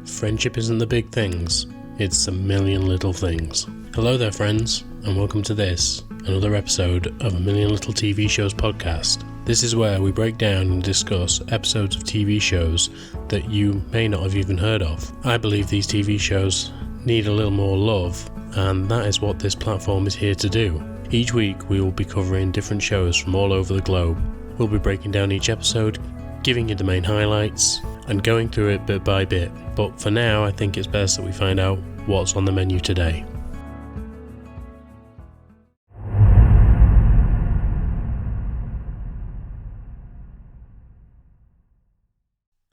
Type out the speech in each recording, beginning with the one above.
Friendship isn't the big things, it's a million little things. Hello there, friends, and welcome to this, another episode of A Million Little TV Shows podcast. This is where we break down and discuss episodes of TV shows that you may not have even heard of. I believe these TV shows need a little more love, and that is what this platform is here to do. Each week we will be covering different shows from all over the globe. We'll be breaking down each episode, giving you the main highlights, and going through it bit by bit. But for now, I think it's best that we find out what's on the menu today.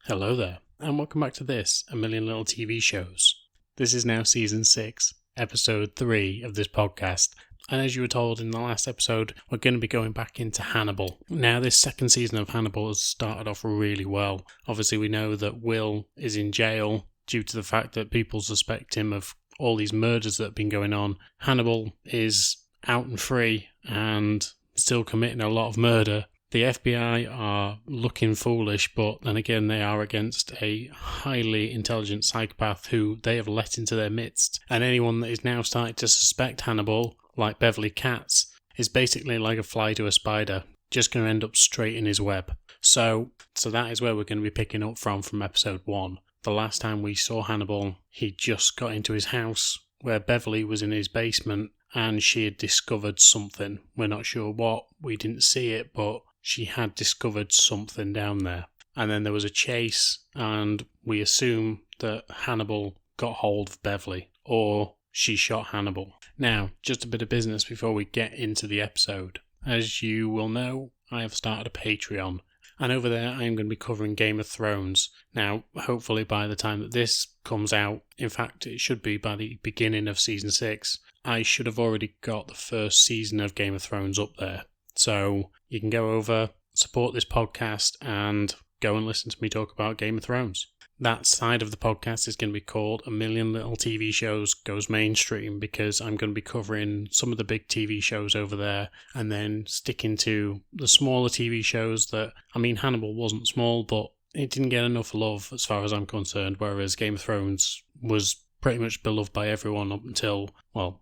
Hello there, and welcome back to this, A Million Little TV Shows. This is now Season 6, Episode 3 of this podcast. And as you were told in the last episode, we're going to be going back into Hannibal. Now, this second season of Hannibal has started off really well. Obviously, we know that Will is in jail due to the fact that people suspect him of all these murders that have been going on. Hannibal is out and free and still committing a lot of murder. The FBI are looking foolish, but then again, they are against a highly intelligent psychopath who they have let into their midst. And anyone that is now starting to suspect Hannibal, like Beverly Katz, is basically like a fly to a spider, just going to end up straight in his web. So that is where we're going to be picking up from episode 1. The last time we saw Hannibal, he just got into his house where Beverly was in his basement and she had discovered something. We're not sure what, we didn't see it, but she had discovered something down there. And then there was a chase, and we assume that Hannibal got hold of Beverly, or she shot Hannibal. Now, just a bit of business before we get into the episode. As you will know, I have started a Patreon, and over there I am going to be covering Game of Thrones. Now, hopefully by the time that this comes out, in fact it should be by the beginning of Season 6, I should have already got the first season of Game of Thrones up there. So you can go over, support this podcast, and go and listen to me talk about Game of Thrones. That side of the podcast is going to be called A Million Little TV Shows Goes Mainstream, because I'm going to be covering some of the big TV shows over there and then sticking to the smaller TV shows that, Hannibal wasn't small, but it didn't get enough love as far as I'm concerned, whereas Game of Thrones was pretty much beloved by everyone up until,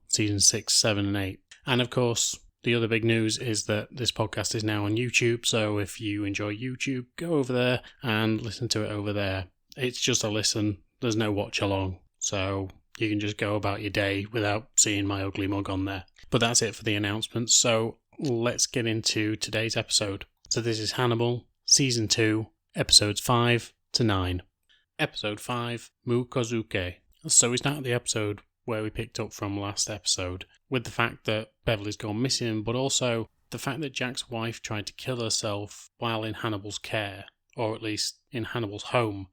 season 6, 7 and 8. And of course, the other big news is that this podcast is now on YouTube, so if you enjoy YouTube, go over there and listen to it over there. It's just a listen, there's no watch along, so you can just go about your day without seeing my ugly mug on there. But that's it for the announcements, so let's get into today's episode. So this is Hannibal, Season 2, Episodes 5 to 9. Episode 5, Mukozuke. So we start the episode where we picked up from last episode, with the fact that Beverly's gone missing, but also the fact that Jack's wife tried to kill herself while in Hannibal's care, or at least in Hannibal's home.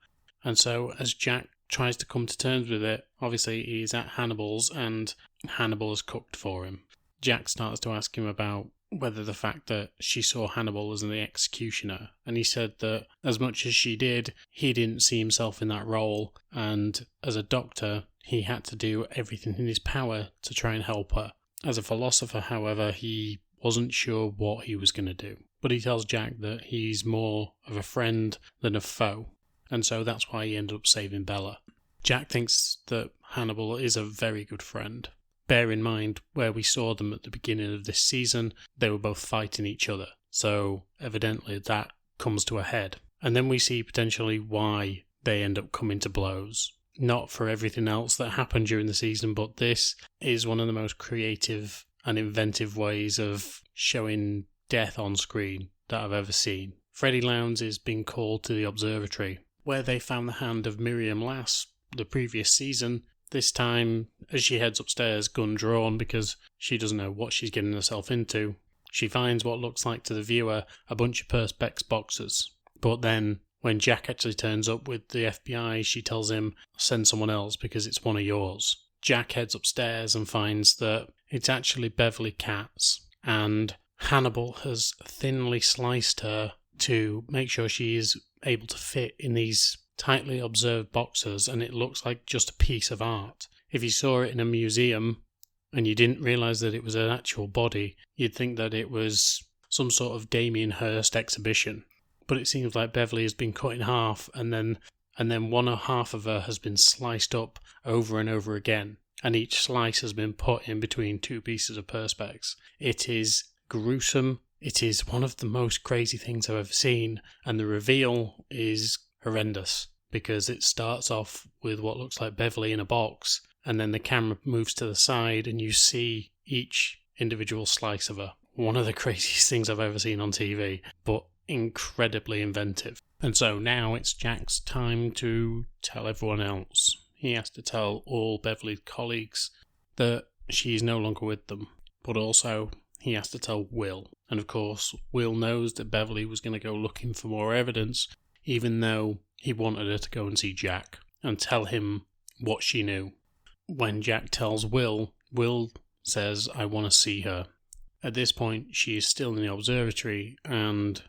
And so as Jack tries to come to terms with it, obviously he's at Hannibal's and Hannibal has cooked for him. Jack starts to ask him about whether the fact that she saw Hannibal as the executioner, and he said that as much as she did, he didn't see himself in that role, and as a doctor, he had to do everything in his power to try and help her. As a philosopher, however, he wasn't sure what he was going to do. But he tells Jack that he's more of a friend than a foe, and so that's why he ended up saving Bella. Jack thinks that Hannibal is a very good friend. Bear in mind, where we saw them at the beginning of this season, they were both fighting each other, so evidently that comes to a head. And then we see potentially why they end up coming to blows. Not for everything else that happened during the season, but this is one of the most creative and inventive ways of showing death on screen that I've ever seen. Freddie Lowndes is being called to the observatory, where they found the hand of Miriam Lass the previous season. This time, as she heads upstairs, gun drawn, because she doesn't know what she's getting herself into, she finds what looks like to the viewer a bunch of Perspex boxes. But then, when Jack actually turns up with the FBI, she tells him, send someone else because it's one of yours. Jack heads upstairs and finds that it's actually Beverly Katz, and Hannibal has thinly sliced her to make sure she is able to fit in these tightly observed boxes, and it looks like just a piece of art. If you saw it in a museum and you didn't realise that it was an actual body, you'd think that it was some sort of Damien Hirst exhibition. But it seems like Beverly has been cut in half, and then and then one half of her has been sliced up over and over again, and each slice has been put in between two pieces of perspex. It is gruesome. It is one of the most crazy things I've ever seen, and the reveal is horrendous because it starts off with what looks like Beverly in a box, and then the camera moves to the side and you see each individual slice of her. One of the craziest things I've ever seen on TV, but incredibly inventive. And so now it's Jack's time to tell everyone else. He has to tell all Beverly's colleagues that she's no longer with them, but also he has to tell Will. And of course, Will knows that Beverly was going to go looking for more evidence, even though he wanted her to go and see Jack and tell him what she knew. When Jack tells Will, Will says, "I want to see her." At this point, she is still in the observatory, and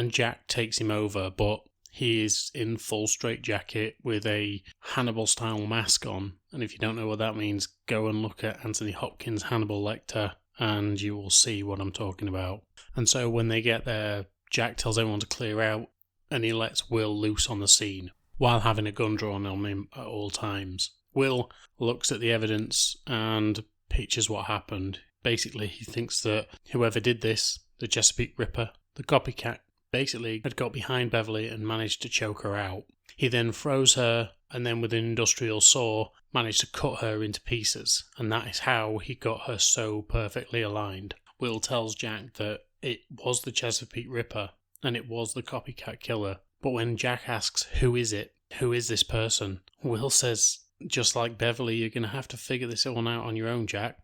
Jack takes him over, but he is in full straitjacket with a Hannibal-style mask on. And if you don't know what that means, go and look at Anthony Hopkins' Hannibal Lecter, and you will see what I'm talking about. And so when they get there, Jack tells everyone to clear out, and he lets Will loose on the scene, while having a gun drawn on him at all times. Will looks at the evidence and pictures what happened. Basically, he thinks that whoever did this, the Chesapeake Ripper, the copycat, basically had got behind Beverly and managed to choke her out. He then froze her, and then with an industrial saw managed to cut her into pieces, and that is how he got her so perfectly aligned. Will tells Jack that it was the Chesapeake Ripper, and it was the copycat killer. But when Jack asks, who is it? Who is this person? Will says, just like Beverly, you're going to have to figure this one out on your own, Jack.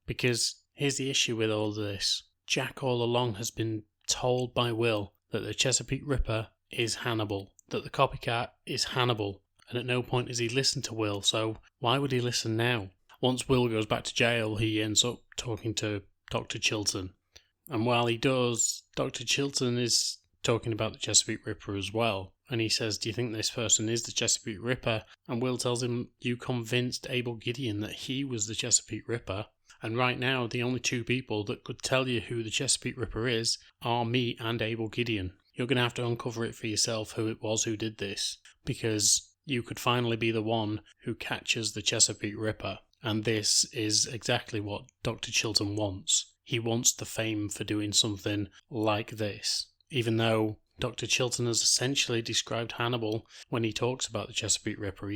Because here's the issue with all this. Jack all along has been told by Will that the Chesapeake Ripper is Hannibal, that the copycat is Hannibal, and at no point has he listened to Will, so why would he listen now? Once Will goes back to jail, he ends up talking to Dr. Chilton. And while he does, Dr. Chilton is talking about the Chesapeake Ripper as well. And he says, do you think this person is the Chesapeake Ripper? And Will tells him, you convinced Abel Gideon that he was the Chesapeake Ripper. And right now, the only two people that could tell you who the Chesapeake Ripper is are me and Abel Gideon. You're going to have to uncover it for yourself who it was who did this, because you could finally be the one who catches the Chesapeake Ripper. And this is exactly what Dr. Chilton wants. He wants the fame for doing something like this. Even though Dr. Chilton has essentially described Hannibal when he talks about the Chesapeake Ripper,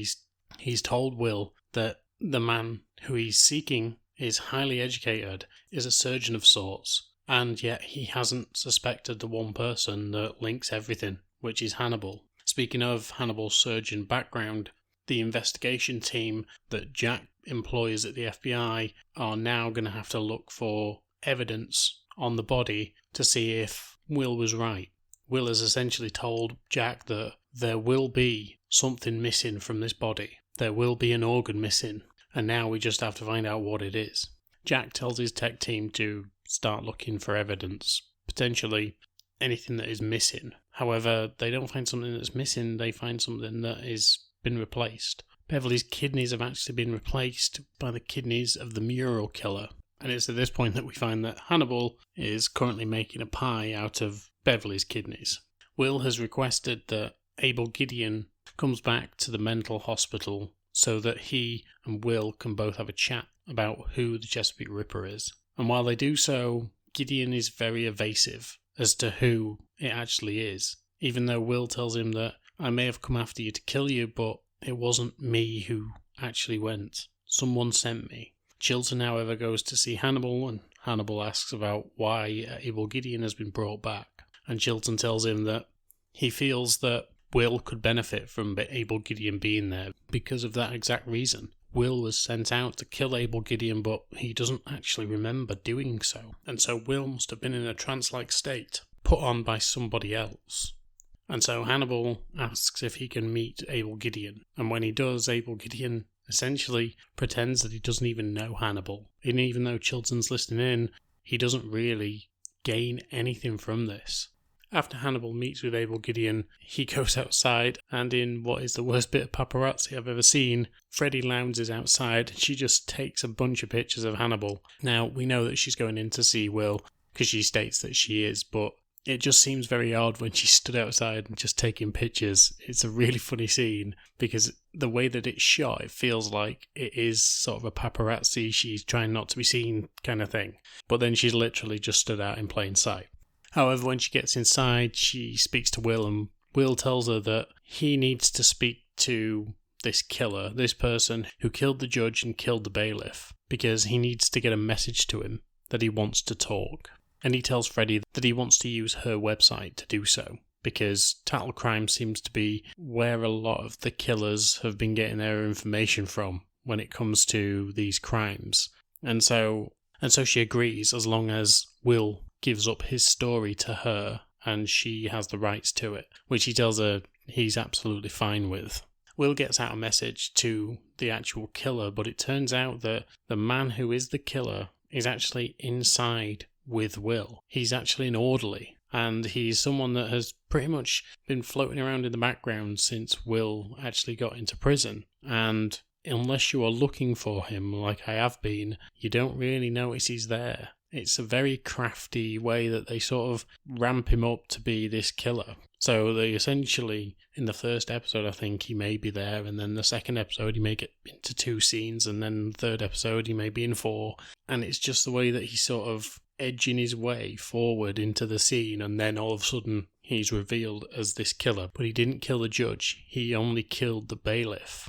he's told Will that the man who he's seeking is highly educated, is a surgeon of sorts, and yet he hasn't suspected the one person that links everything, which is Hannibal. Speaking of Hannibal's surgeon background, the investigation team that Jack employs at the FBI are now going to have to look for evidence on the body to see if Will was right. Will has essentially told Jack that there will be something missing from this body. There will be an organ missing. And now we just have to find out what it is. Jack tells his tech team to start looking for evidence, potentially anything that is missing. However, they don't find something that's missing, they find something that has been replaced. Beverly's kidneys have actually been replaced by the kidneys of the mural killer. And it's at this point that we find that Hannibal is currently making a pie out of Beverly's kidneys. Will has requested that Abel Gideon comes back to the mental hospital so that he and Will can both have a chat about who the Chesapeake Ripper is. And while they do so, Gideon is very evasive as to who it actually is, even though Will tells him that I may have come after you to kill you, but it wasn't me who actually went. Someone sent me. Chilton, however, goes to see Hannibal, and Hannibal asks about why Abel Gideon has been brought back. And Chilton tells him that he feels that Will could benefit from Abel Gideon being there because of that exact reason. Will was sent out to kill Abel Gideon, but he doesn't actually remember doing so. And so Will must have been in a trance-like state, put on by somebody else. And so Hannibal asks if he can meet Abel Gideon. And when he does, Abel Gideon essentially pretends that he doesn't even know Hannibal. And even though Chilton's listening in, he doesn't really gain anything from this. After Hannibal meets with Abel Gideon, he goes outside, and in what is the worst bit of paparazzi I've ever seen, Freddie lounges outside and she just takes a bunch of pictures of Hannibal. Now, we know that she's going in to see Will, because she states that she is, but it just seems very odd when she stood outside and just taking pictures. It's a really funny scene because the way that it's shot, it feels like it is sort of a paparazzi, she's trying not to be seen kind of thing. But then she's literally just stood out in plain sight. However, when she gets inside, she speaks to Will, and Will tells her that he needs to speak to this killer, this person who killed the judge and killed the bailiff, because he needs to get a message to him that he wants to talk. And he tells Freddy that he wants to use her website to do so, because Tattle Crime seems to be where a lot of the killers have been getting their information from when it comes to these crimes. And so she agrees, as long as Will gives up his story to her and she has the rights to it, which he tells her he's absolutely fine with. Will gets out a message to the actual killer, but it turns out that the man who is the killer is actually inside with Will. He's actually an orderly, and he's someone that has pretty much been floating around in the background since Will actually got into prison. And unless you are looking for him, like I have been, you don't really notice he's there. It's a very crafty way that they sort of ramp him up to be this killer. So they essentially, in the first episode, I think he may be there, and then the second episode he may get into 2 scenes, and then the third episode he may be in 4. And it's just the way that he's sort of edging his way forward into the scene, and then all of a sudden he's revealed as this killer. But he didn't kill the judge, he only killed the bailiff.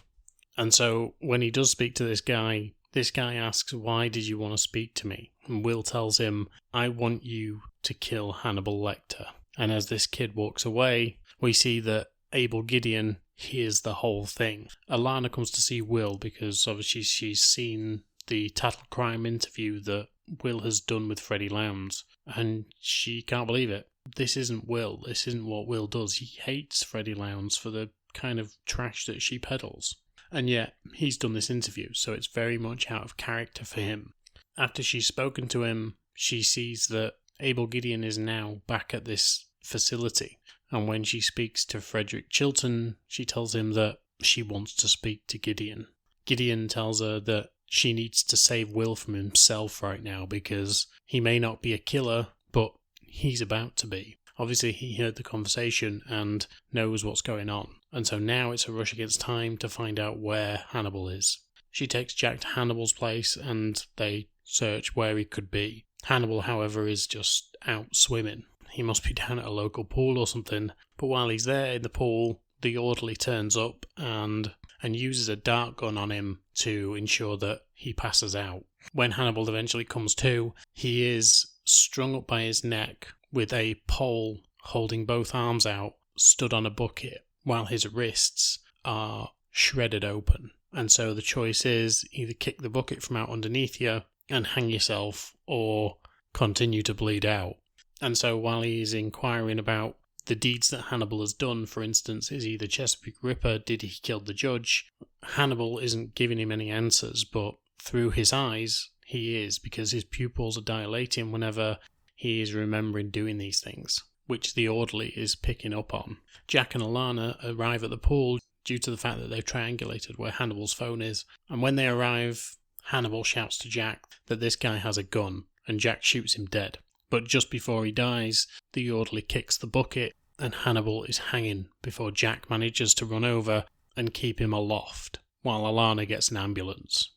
And so when he does speak to this guy asks, "Why did you want to speak to me?" And Will tells him, "I want you to kill Hannibal Lecter." And as this kid walks away, we see that Abel Gideon hears the whole thing. Alana comes to see Will because obviously she's seen the Tattle Crime interview that Will has done with Freddie Lowndes, and she can't believe it. This isn't Will. This isn't what Will does. He hates Freddie Lowndes for the kind of trash that she peddles. And yet, he's done this interview, so it's very much out of character for him. After she's spoken to him, she sees that Abel Gideon is now back at this facility. And when she speaks to Frederick Chilton, she tells him that she wants to speak to Gideon. Gideon tells her that she needs to save Will from himself right now because he may not be a killer, but he's about to be. Obviously, he heard the conversation and knows what's going on. And so now it's a rush against time to find out where Hannibal is. She takes Jack to Hannibal's place and they search where he could be. Hannibal, however, is just out swimming. He must be down at a local pool or something. But while he's there in the pool, the orderly turns up and uses a dart gun on him to ensure that he passes out. When Hannibal eventually comes to, he is strung up by his neck with a pole holding both arms out, stood on a bucket, while his wrists are shredded open. And so the choice is either kick the bucket from out underneath you and hang yourself, or continue to bleed out. And so while he's inquiring about the deeds that Hannibal has done, for instance, is he the Chesapeake Ripper? Did he kill the judge? Hannibal isn't giving him any answers, but through his eyes, he is, because his pupils are dilating whenever he is remembering doing these things, which the orderly is picking up on. Jack and Alana arrive at the pool due to the fact that they've triangulated where Hannibal's phone is, and when they arrive, Hannibal shouts to Jack that this guy has a gun, and Jack shoots him dead. But just before he dies, the orderly kicks the bucket, and Hannibal is hanging before Jack manages to run over and keep him aloft, while Alana gets an ambulance.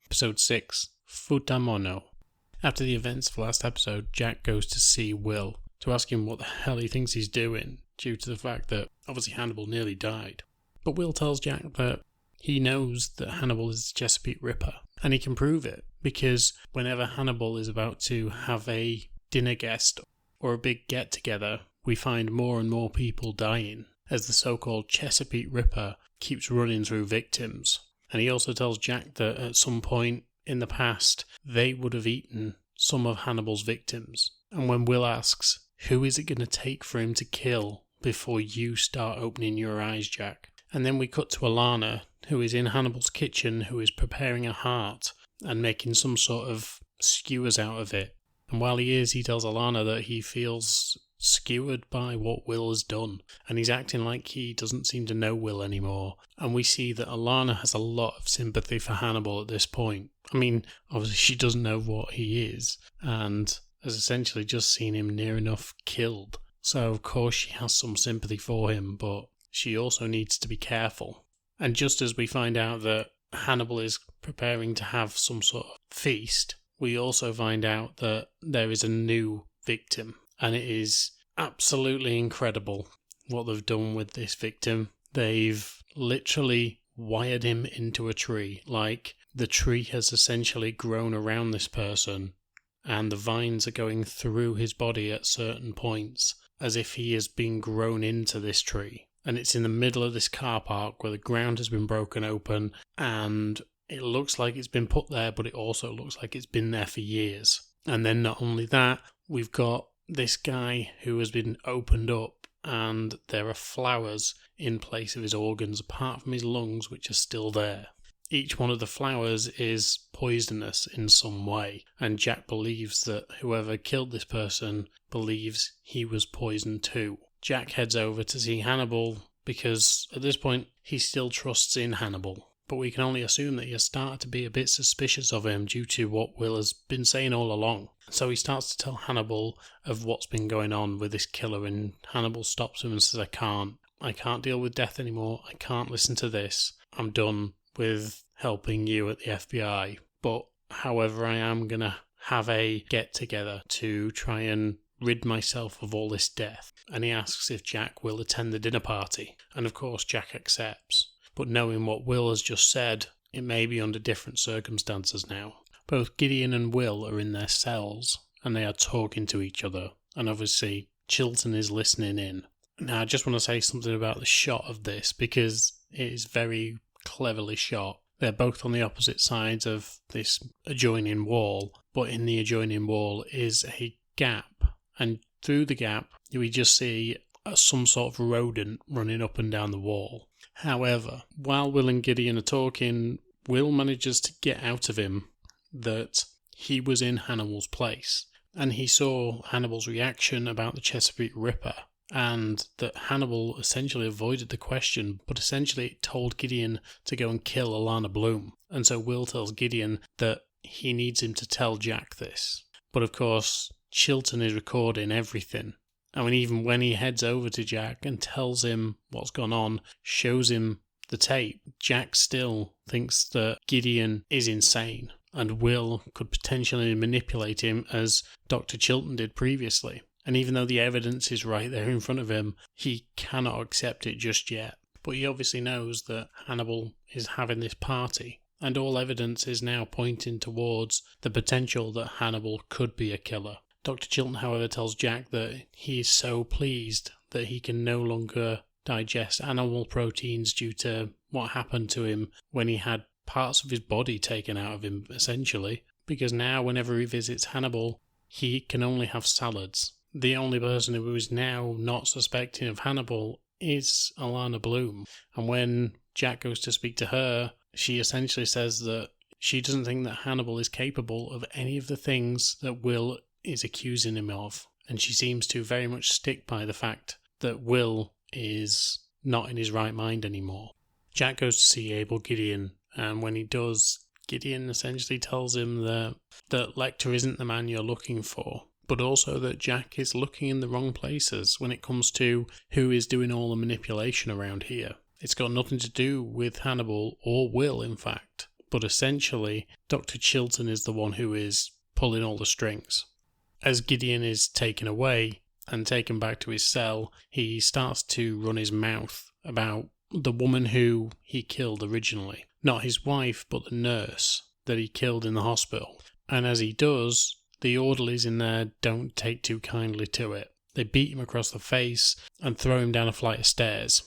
Episode 6, Futamono. After the events of last episode, Jack goes to see Will to ask him what the hell he thinks he's doing, due to the fact that obviously Hannibal nearly died. But Will tells Jack that he knows that Hannibal is the Chesapeake Ripper, and he can prove it, because whenever Hannibal is about to have a dinner guest or a big get-together, we find more and more people dying, as the so-called Chesapeake Ripper keeps running through victims. And he also tells Jack that at some point in the past, they would have eaten some of Hannibal's victims. And when Will asks, who is it going to take for him to kill before you start opening your eyes, Jack? And then we cut to Alana, who is in Hannibal's kitchen, who is preparing a heart and making some sort of skewers out of it. And while he tells Alana that he feels skewered by what Will has done, and he's acting like he doesn't seem to know Will anymore. And we see that Alana has a lot of sympathy for Hannibal at this point. I mean, obviously she doesn't know what he is, and has essentially just seen him near enough killed. so of course she has some sympathy for him, but she also needs to be careful. And just as we find out that Hannibal is preparing to have some sort of feast, we also find out that there is a new victim, and it is absolutely incredible what they've done with this victim. They've literally wired him into a tree, like the tree has essentially grown around this person, and the vines are going through his body at certain points, as if he has been grown into this tree. And it's in the middle of this car park where the ground has been broken open, and it looks like it's been put there, but it also looks like it's been there for years. And then not only that, we've got this guy who has been opened up, and there are flowers in place of his organs apart from his lungs, which are still there. Each one of the flowers is poisonous in some way, and Jack believes that whoever killed this person believes he was poisoned too. Jack heads over to see Hannibal because at this point he still trusts in Hannibal, but we can only assume that he has started to be a bit suspicious of him due to what Will has been saying all along. So he starts to tell Hannibal of what's been going on with this killer, and Hannibal stops him and says, I can't deal with death anymore, I can't listen to this, I'm done with helping you at the FBI, but however I am going to have a get-together to try and rid myself of all this death. And he asks if Jack will attend the dinner party, and of course Jack accepts. But knowing what Will has just said, it may be under different circumstances now. Both Gideon and Will are in their cells, and they are talking to each other, and obviously Chilton is listening in. Now I just want to say something about the shot of this, because it is very cleverly shot. They're both on the opposite sides of this adjoining wall, but in the adjoining wall is a gap, and through the gap we just see some sort of rodent running up and down the wall. However, while Will and Gideon are talking, Will manages to get out of him that he was in Hannibal's place, and he saw Hannibal's reaction about the Chesapeake Ripper, and that Hannibal essentially avoided the question, but essentially it told Gideon to go and kill Alana Bloom. And so Will tells Gideon that he needs him to tell Jack this. But of course, Chilton is recording everything. I mean, even when he heads over to Jack and tells him what's gone on, shows him the tape, Jack still thinks that Gideon is insane, and Will could potentially manipulate him as Dr. Chilton did previously. And even though the evidence is right there in front of him, he cannot accept it just yet. But he obviously knows that Hannibal is having this party, and all evidence is now pointing towards the potential that Hannibal could be a killer. Dr. Chilton, however, tells Jack that he is so pleased that he can no longer digest animal proteins due to what happened to him when he had parts of his body taken out of him, essentially, because now whenever he visits Hannibal, he can only have salads. The only person who is now not suspecting of Hannibal is Alana Bloom, and when Jack goes to speak to her, she essentially says that she doesn't think that Hannibal is capable of any of the things that Will is accusing him of, and she seems to very much stick by the fact that Will is not in his right mind anymore. Jack goes to see Abel Gideon, and when he does, Gideon essentially tells him that Lecter isn't the man you're looking for, but also that Jack is looking in the wrong places when it comes to who is doing all the manipulation around here. It's got nothing to do with Hannibal or Will, in fact, but essentially Dr. Chilton is the one who is pulling all the strings. As Gideon is taken away and taken back to his cell, he starts to run his mouth about the woman who he killed originally. Not his wife, but the nurse that he killed in the hospital. And as he does, the orderlies in there don't take too kindly to it. They beat him across the face and throw him down a flight of stairs.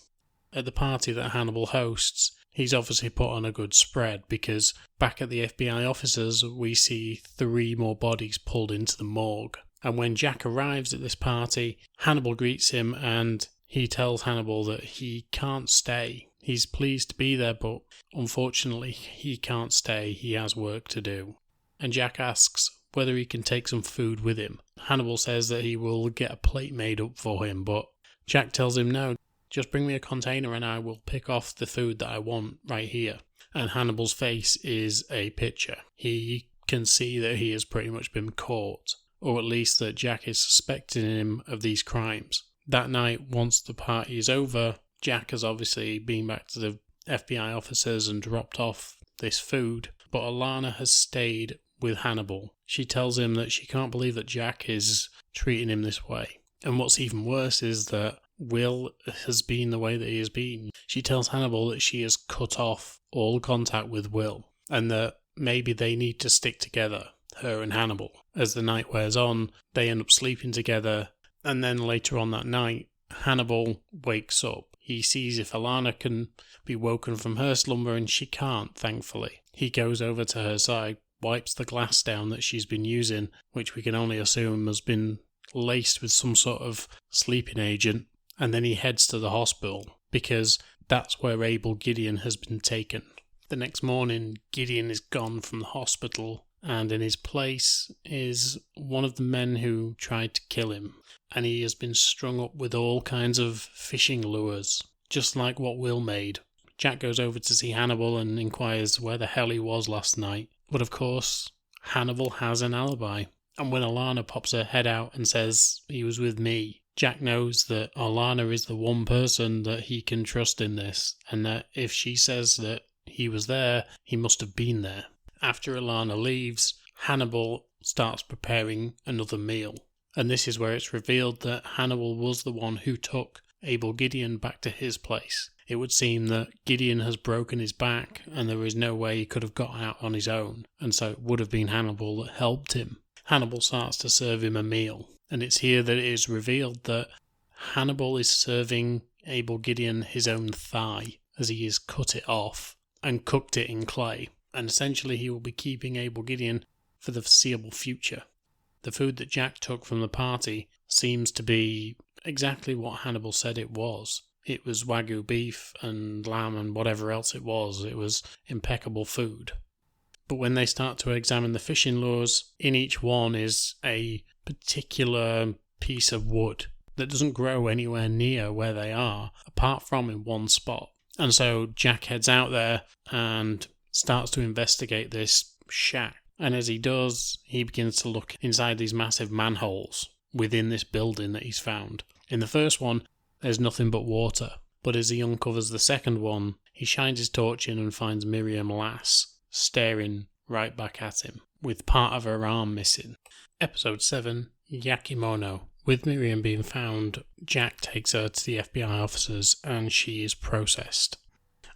At the party that Hannibal hosts, he's obviously put on a good spread, because back at the FBI offices we see 3 more bodies pulled into the morgue. And when Jack arrives at this party, Hannibal greets him and he tells Hannibal that he can't stay. He's pleased to be there, but unfortunately he can't stay. He has work to do. And Jack asks whether he can take some food with him. Hannibal says that he will get a plate made up for him, but Jack tells him no. Just bring me a container and I will pick off the food that I want right here. And Hannibal's face is a picture. He can see that he has pretty much been caught, or at least that Jack is suspecting him of these crimes. That night, once the party is over, Jack has obviously been back to the FBI officers and dropped off this food, but Alana has stayed with Hannibal. She tells him that she can't believe that Jack is treating him this way. And what's even worse is that Will has been the way that he has been. She tells Hannibal that she has cut off all contact with Will, and that maybe they need to stick together, her and Hannibal. As the night wears on, they end up sleeping together, and then later on that night, Hannibal wakes up. He sees if Alana can be woken from her slumber, and she can't, thankfully. He goes over to her side, wipes the glass down that she's been using, which we can only assume has been laced with some sort of sleeping agent, and then he heads to the hospital, because that's where Abel Gideon has been taken. The next morning, Gideon is gone from the hospital, and in his place is one of the men who tried to kill him, and he has been strung up with all kinds of fishing lures, just like what Will made. Jack goes over to see Hannibal and inquires where the hell he was last night, but of course, Hannibal has an alibi, and when Alana pops her head out and says, "He was with me," Jack knows that Alana is the one person that he can trust in this, and that if she says that he was there, he must have been there. After Alana leaves, Hannibal starts preparing another meal, and this is where it's revealed that Hannibal was the one who took Abel Gideon back to his place. It would seem that Gideon has broken his back, and there is no way he could have gotten out on his own, and so it would have been Hannibal that helped him. Hannibal starts to serve him a meal, and it's here that it is revealed that Hannibal is serving Abel Gideon his own thigh, as he has cut it off and cooked it in clay, and essentially he will be keeping Abel Gideon for the foreseeable future. The food that Jack took from the party seems to be exactly what Hannibal said it was. It was Wagyu beef and lamb and whatever else it was. It was impeccable food. But when they start to examine the fishing lures, in each one is a particular piece of wood that doesn't grow anywhere near where they are, apart from in one spot. And so Jack heads out there and starts to investigate this shack. And as he does, he begins to look inside these massive manholes within this building that he's found. In the first one, there's nothing but water. But as he uncovers the second one, he shines his torch in and finds Miriam Lass staring right back at him, with part of her arm missing. Episode 7, Yakimono. With Miriam being found, Jack takes her to the FBI officers and she is processed.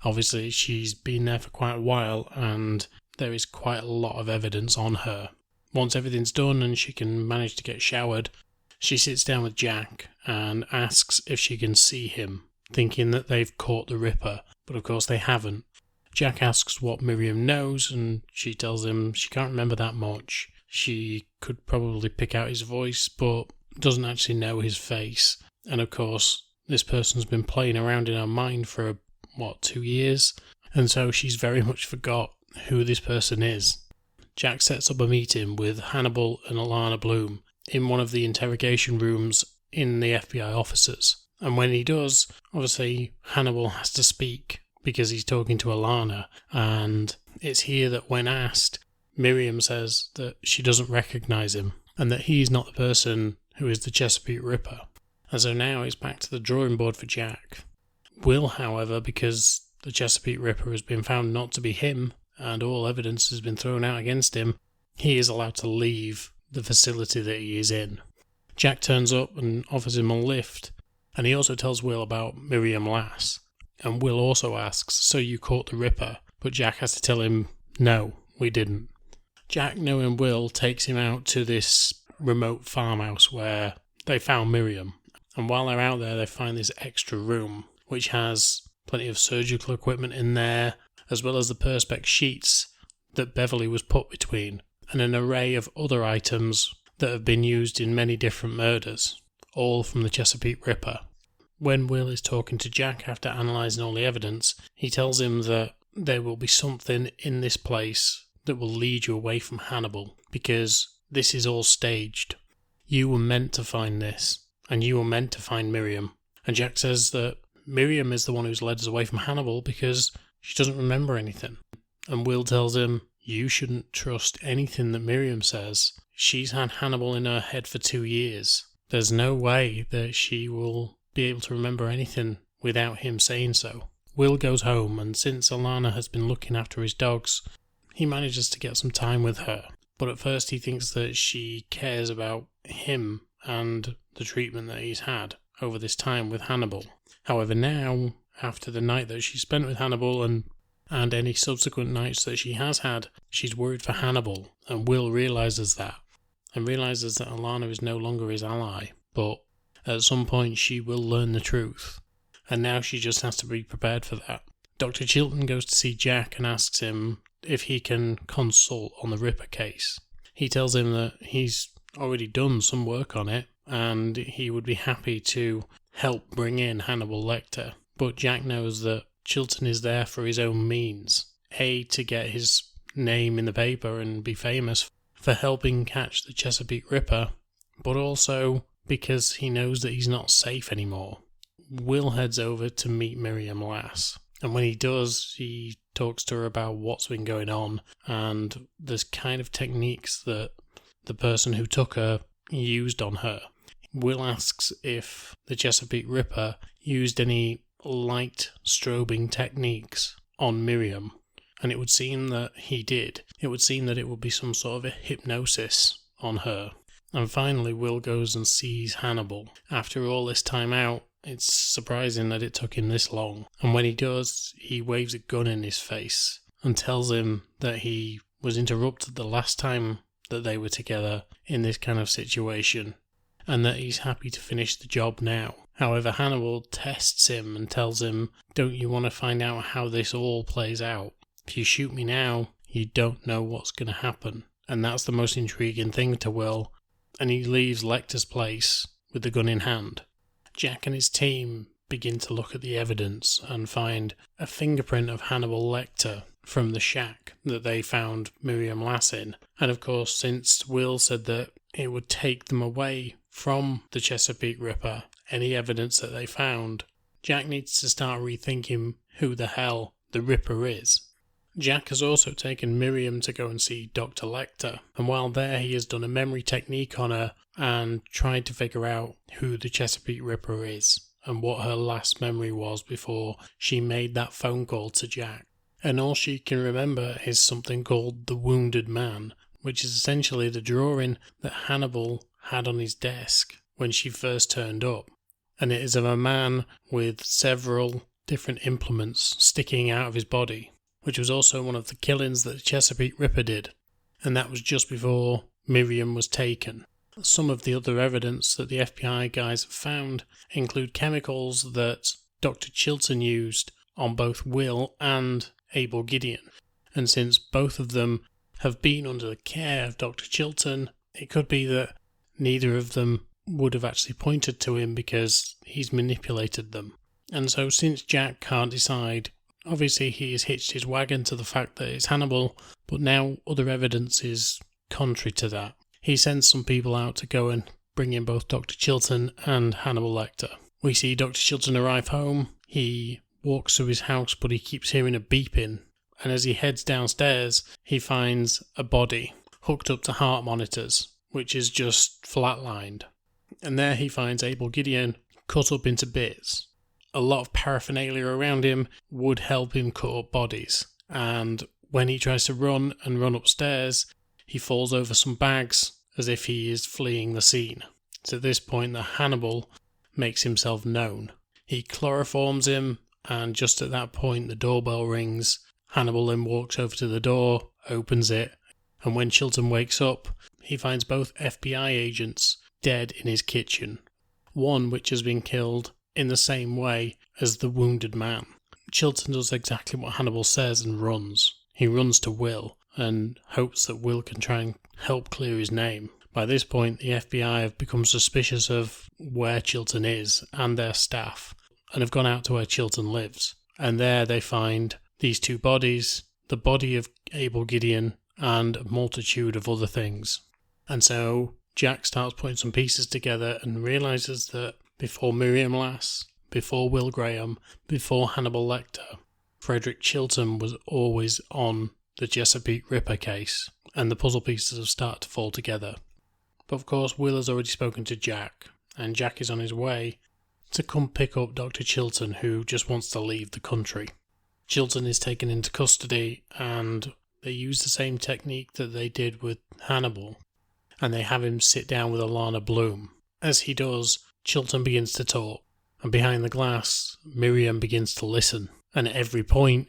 Obviously, she's been there for quite a while and there is quite a lot of evidence on her. Once everything's done and she can manage to get showered, she sits down with Jack and asks if she can see him, thinking that they've caught the Ripper, but of course they haven't. Jack asks what Miriam knows, and she tells him she can't remember that much. She could probably pick out his voice, but doesn't actually know his face. And of course, this person's been playing around in her mind for, 2 years? And so she's very much forgot who this person is. Jack sets up a meeting with Hannibal and Alana Bloom in one of the interrogation rooms in the FBI offices. And when he does, obviously Hannibal has to speak, because he's talking to Alana, and it's here that when asked, Miriam says that she doesn't recognise him, and that he's not the person who is the Chesapeake Ripper. And so now it's back to the drawing board for Jack. Will, however, because the Chesapeake Ripper has been found not to be him, and all evidence has been thrown out against him, he is allowed to leave the facility that he is in. Jack turns up and offers him a lift, and he also tells Will about Miriam Lass. And Will also asks, "So you caught the Ripper?" But Jack has to tell him, "No, we didn't." Jack, knowing Will, takes him out to this remote farmhouse where they found Miriam. And while they're out there, they find this extra room, which has plenty of surgical equipment in there, as well as the Perspex sheets that Beverly was put between, and an array of other items that have been used in many different murders, all from the Chesapeake Ripper. When Will is talking to Jack after analysing all the evidence, he tells him that there will be something in this place that will lead you away from Hannibal, because this is all staged. You were meant to find this, and you were meant to find Miriam. And Jack says that Miriam is the one who's led us away from Hannibal because she doesn't remember anything. And Will tells him, you shouldn't trust anything that Miriam says. She's had Hannibal in her head for 2 years. there's no way that she will be able to remember anything without him saying so. Will goes home, and since Alana has been looking after his dogs, he manages to get some time with her. But at first he thinks that she cares about him and the treatment that he's had over this time with Hannibal. However, now, after the night that she spent with Hannibal and any subsequent nights that she has had, she's worried for Hannibal, and Will realises that, and realises that Alana is no longer his ally. But at some point she will learn the truth, and now she just has to be prepared for that. Dr. Chilton goes to see Jack and asks him if he can consult on the Ripper case. He tells him that he's already done some work on it, and he would be happy to help bring in Hannibal Lecter. But Jack knows that Chilton is there for his own means. A, to get his name in the paper and be famous for helping catch the Chesapeake Ripper, but also because he knows that he's not safe anymore. Will heads over to meet Miriam Lass, and when he does, he talks to her about what's been going on and the kind of techniques that the person who took her used on her. Will asks if the Chesapeake Ripper used any light strobing techniques on Miriam, and it would seem that he did. It would seem that it would be some sort of a hypnosis on her. And finally Will goes and sees Hannibal. After all this time out, it's surprising that it took him this long. And when he does, he waves a gun in his face and tells him that he was interrupted the last time that they were together in this kind of situation, and that he's happy to finish the job now. However, Hannibal tests him and tells him, "Don't you want to find out how this all plays out? If you shoot me now, you don't know what's going to happen." And that's the most intriguing thing to Will, and he leaves Lecter's place with the gun in hand. Jack and his team begin to look at the evidence and find a fingerprint of Hannibal Lecter from the shack that they found Miriam Lass in. And of course, since Will said that it would take them away from the Chesapeake Ripper, any evidence that they found, Jack needs to start rethinking who the hell the Ripper is. Jack has also taken Miriam to go and see Dr. Lecter, and while there he has done a memory technique on her and tried to figure out who the Chesapeake Ripper is and what her last memory was before she made that phone call to Jack. And all she can remember is something called the Wounded Man, which is essentially the drawing that Hannibal had on his desk when she first turned up. And it is of a man with several different implements sticking out of his body, which was also one of the killings that the Chesapeake Ripper did. And that was just before Miriam was taken. Some of the other evidence that the FBI guys have found include chemicals that Dr. Chilton used on both Will and Abel Gideon. And since both of them have been under the care of Dr. Chilton, it could be that neither of them would have actually pointed to him because he's manipulated them. And so since Jack can't decide, obviously he has hitched his wagon to the fact that it's Hannibal, but now other evidence is contrary to that. He sends some people out to go and bring in both Dr. Chilton and Hannibal Lecter. We see Dr. Chilton arrive home. He walks through his house, but he keeps hearing a beeping. And as he heads downstairs, he finds a body hooked up to heart monitors, which is just flatlined. And there he finds Abel Gideon cut up into bits. A lot of paraphernalia around him would help him cut up bodies. And when he tries to run upstairs, he falls over some bags as if he is fleeing the scene. It's at this point that Hannibal makes himself known. He chloroforms him, and just at that point the doorbell rings. Hannibal then walks over to the door, opens it, and when Chilton wakes up, he finds both FBI agents dead in his kitchen. One which has been killed in the same way as the Wounded Man. Chilton does exactly what Hannibal says and runs. He runs to Will and hopes that Will can try and help clear his name. By this point, the FBI have become suspicious of where Chilton is and their staff, and have gone out to where Chilton lives. And there they find these two bodies, the body of Abel Gideon, and a multitude of other things. And so Jack starts putting some pieces together and realises that before Miriam Lass, before Will Graham, before Hannibal Lecter, Frederick Chilton was always on the Chesapeake Ripper case, and the puzzle pieces have started to fall together. But of course, Will has already spoken to Jack, and Jack is on his way to come pick up Dr. Chilton, who just wants to leave the country. Chilton is taken into custody, and they use the same technique that they did with Hannibal, and they have him sit down with Alana Bloom. As he does, Chilton begins to talk, and behind the glass, Miriam begins to listen, and at every point,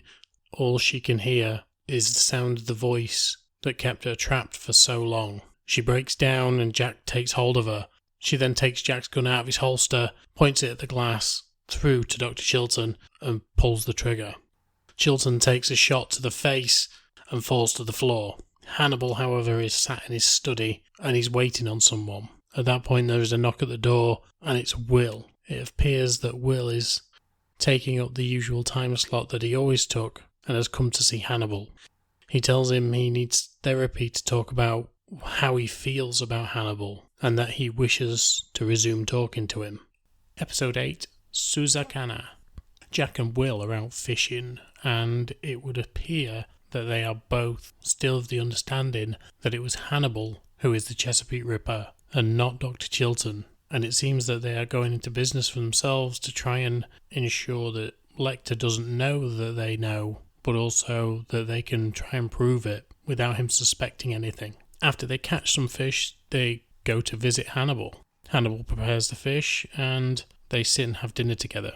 all she can hear is the sound of the voice that kept her trapped for so long. She breaks down and Jack takes hold of her. She then takes Jack's gun out of his holster, points it at the glass, through to Dr. Chilton, and pulls the trigger. Chilton takes a shot to the face and falls to the floor. Hannibal, however, is sat in his study and he's waiting on someone. At that point there is a knock at the door, and it's Will. It appears that Will is taking up the usual time slot that he always took and has come to see Hannibal. He tells him he needs therapy to talk about how he feels about Hannibal and that he wishes to resume talking to him. Episode 8, Susakana. Jack and Will are out fishing, and it would appear that they are both still of the understanding that it was Hannibal who is the Chesapeake Ripper and not Dr. Chilton, and it seems that they are going into business for themselves to try and ensure that Lecter doesn't know that they know, but also that they can try and prove it without him suspecting anything. After they catch some fish, they go to visit Hannibal. Hannibal prepares the fish, and they sit and have dinner together.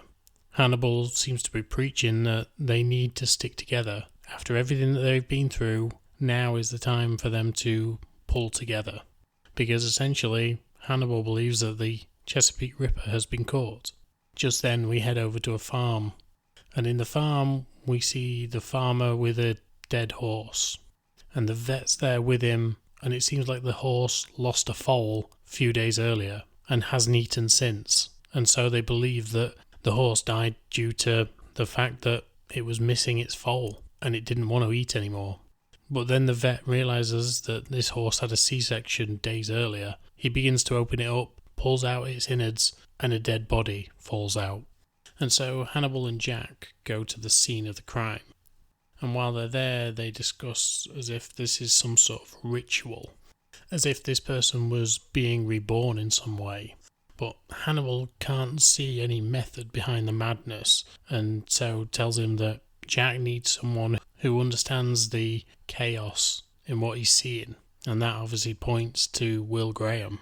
Hannibal seems to be preaching that they need to stick together. After everything that they've been through, now is the time for them to pull together. Because essentially, Hannibal believes that the Chesapeake Ripper has been caught. Just then we head over to a farm, and in the farm we see the farmer with a dead horse, and the vet's there with him, and it seems like the horse lost a foal a few days earlier and hasn't eaten since, and so they believe that the horse died due to the fact that it was missing its foal and it didn't want to eat anymore. But then the vet realises that this horse had a C-section days earlier. He begins to open it up, pulls out its innards, and a dead body falls out. And so Hannibal and Jack go to the scene of the crime. And while they're there, they discuss as if this is some sort of ritual, as if this person was being reborn in some way. But Hannibal can't see any method behind the madness, and so tells him that Jack needs someone who understands the chaos in what he's seeing, and that obviously points to Will Graham.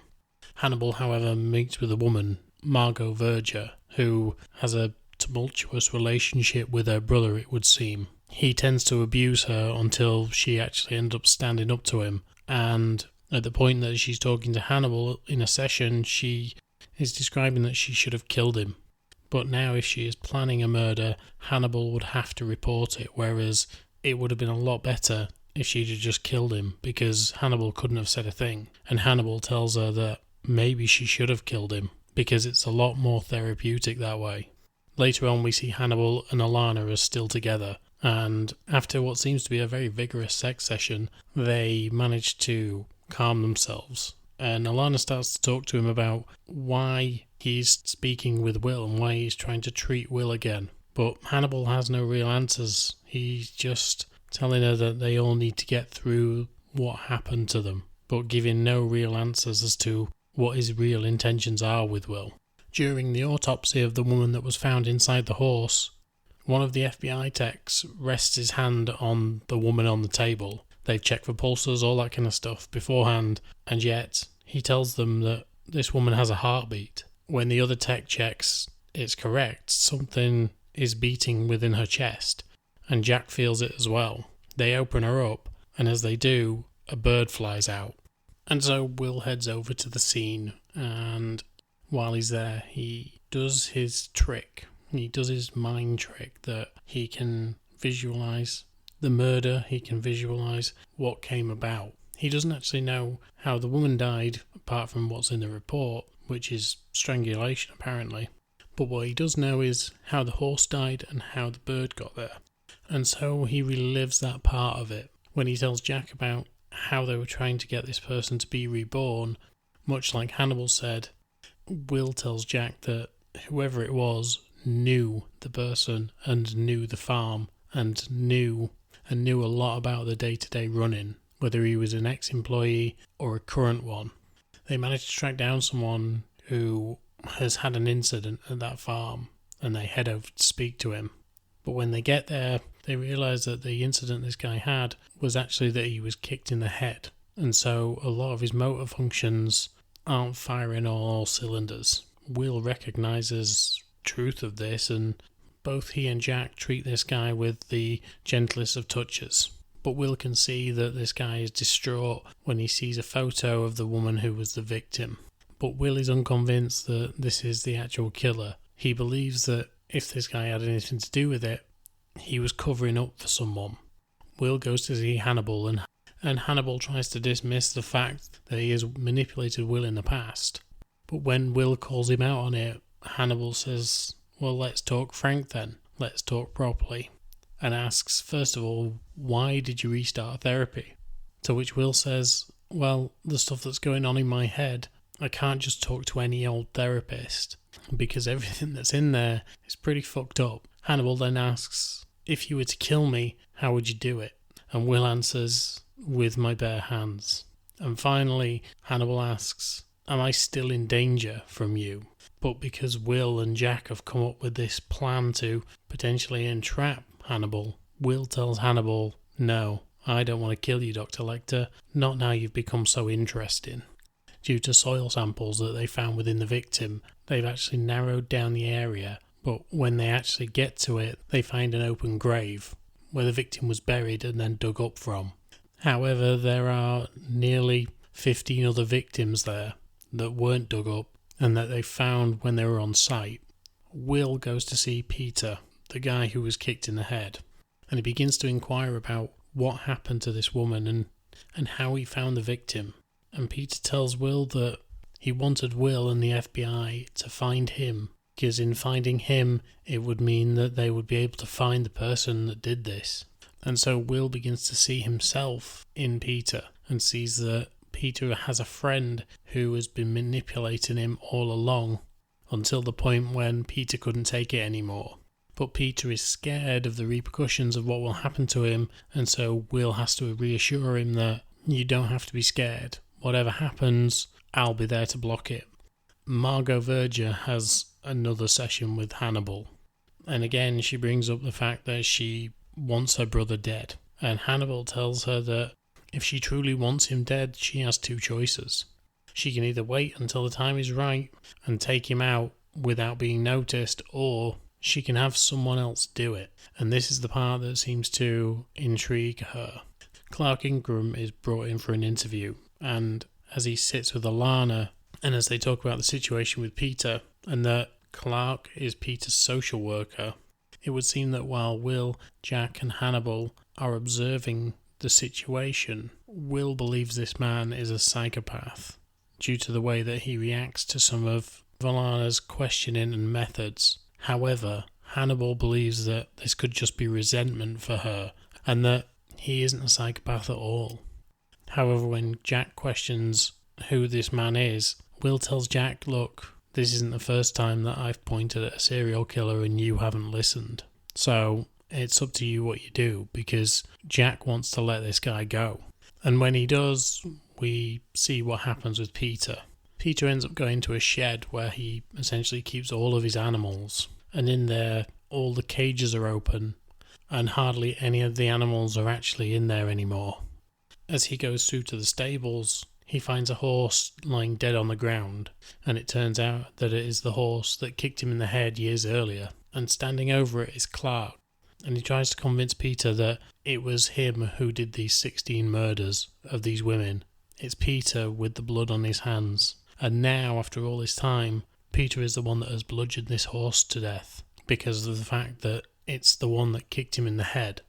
Hannibal, however, meets with a woman, Margot Verger, who has a tumultuous relationship with her brother, it would seem. He tends to abuse her until she actually ends up standing up to him, and at the point that she's talking to Hannibal in a session, she is describing that she should have killed him. But now if she is planning a murder, Hannibal would have to report it, whereas it would have been a lot better if she'd have just killed him, because Hannibal couldn't have said a thing. And Hannibal tells her that maybe she should have killed him, because it's a lot more therapeutic that way. Later on we see Hannibal and Alana are still together, and after what seems to be a very vigorous sex session, they manage to calm themselves. And Alana starts to talk to him about why he's speaking with Will and why he's trying to treat Will again. But Hannibal has no real answers. He's just telling her that they all need to get through what happened to them, but giving no real answers as to what his real intentions are with Will. During the autopsy of the woman that was found inside the horse, one of the FBI techs rests his hand on the woman on the table. They've checked for pulses, all that kind of stuff beforehand, and yet he tells them that this woman has a heartbeat. When the other tech checks, it's correct. Something is beating within her chest, and Jack feels it as well. They open her up, and as they do, a bird flies out. And so Will heads over to the scene, and while he's there, he does his trick. He does his mind trick that he can visualise the murder, he can visualise what came about. He doesn't actually know how the woman died, apart from what's in the report, which is strangulation apparently. But what he does know is how the horse died and how the bird got there. And so he relives that part of it. When he tells Jack about how they were trying to get this person to be reborn, much like Hannibal said, Will tells Jack that whoever it was knew the person and knew the farm and knew a lot about the day-to-day running, whether he was an ex-employee or a current one. They managed to track down someone who has had an incident at that farm, and they head over to speak to him. But when they get there, they realise that the incident this guy had was actually that he was kicked in the head, and so a lot of his motor functions aren't firing on all cylinders. Will recognises truth of this, and both he and Jack treat this guy with the gentlest of touches. But Will can see that this guy is distraught when he sees a photo of the woman who was the victim. But Will is unconvinced that this is the actual killer. He believes that if this guy had anything to do with it, he was covering up for someone. Will goes to see Hannibal, and Hannibal tries to dismiss the fact that he has manipulated Will in the past. But when Will calls him out on it, Hannibal says, well, let's talk frank then. Let's talk properly. And asks, first of all, why did you restart therapy? To which Will says, well, the stuff that's going on in my head, I can't just talk to any old therapist, because everything that's in there is pretty fucked up. Hannibal then asks, if you were to kill me, how would you do it? And Will answers, with my bare hands. And finally, Hannibal asks, am I still in danger from you? But because Will and Jack have come up with this plan to potentially entrap Hannibal, Will tells Hannibal, no, I don't want to kill you, Dr. Lecter, not now you've become so interesting. Due to soil samples that they found within the victim, they've actually narrowed down the area, but when they actually get to it, they find an open grave where the victim was buried and then dug up from. However, there are nearly 15 other victims there that weren't dug up and that they found when they were on site. Will goes to see Peter, the guy who was kicked in the head, and he begins to inquire about what happened to this woman and how he found the victim. And Peter tells Will that he wanted Will and the FBI to find him, because in finding him it would mean that they would be able to find the person that did this. And so Will begins to see himself in Peter and sees that Peter has a friend who has been manipulating him all along until the point when Peter couldn't take it anymore. But Peter is scared of the repercussions of what will happen to him, and so Will has to reassure him that you don't have to be scared. Whatever happens, I'll be there to block it. Margot Verger has another session with Hannibal, and again she brings up the fact that she wants her brother dead, and Hannibal tells her that if she truly wants him dead, she has two choices. She can either wait until the time is right and take him out without being noticed, or she can have someone else do it. And this is the part that seems to intrigue her. Clark Ingram is brought in for an interview, and as he sits with Alana, and as they talk about the situation with Peter, and that Clark is Peter's social worker, it would seem that while Will, Jack and Hannibal are observing the situation, Will believes this man is a psychopath due to the way that he reacts to some of Alana's questioning and methods. However, Hannibal believes that this could just be resentment for her and that he isn't a psychopath at all. However, when Jack questions who this man is, Will tells Jack, look, this isn't the first time that I've pointed at a serial killer and you haven't listened. So it's up to you what you do, because Jack wants to let this guy go. And when he does, we see what happens with Peter. Peter ends up going to a shed where he essentially keeps all of his animals. And in there, all the cages are open, and hardly any of the animals are actually in there anymore. As he goes through to the stables, he finds a horse lying dead on the ground, and it turns out that it is the horse that kicked him in the head years earlier, and standing over it is Clark. And he tries to convince Peter that it was him who did these 16 murders of these women. It's Peter with the blood on his hands. And now, after all this time, Peter is the one that has bludgeoned this horse to death because of the fact that it's the one that kicked him in the head.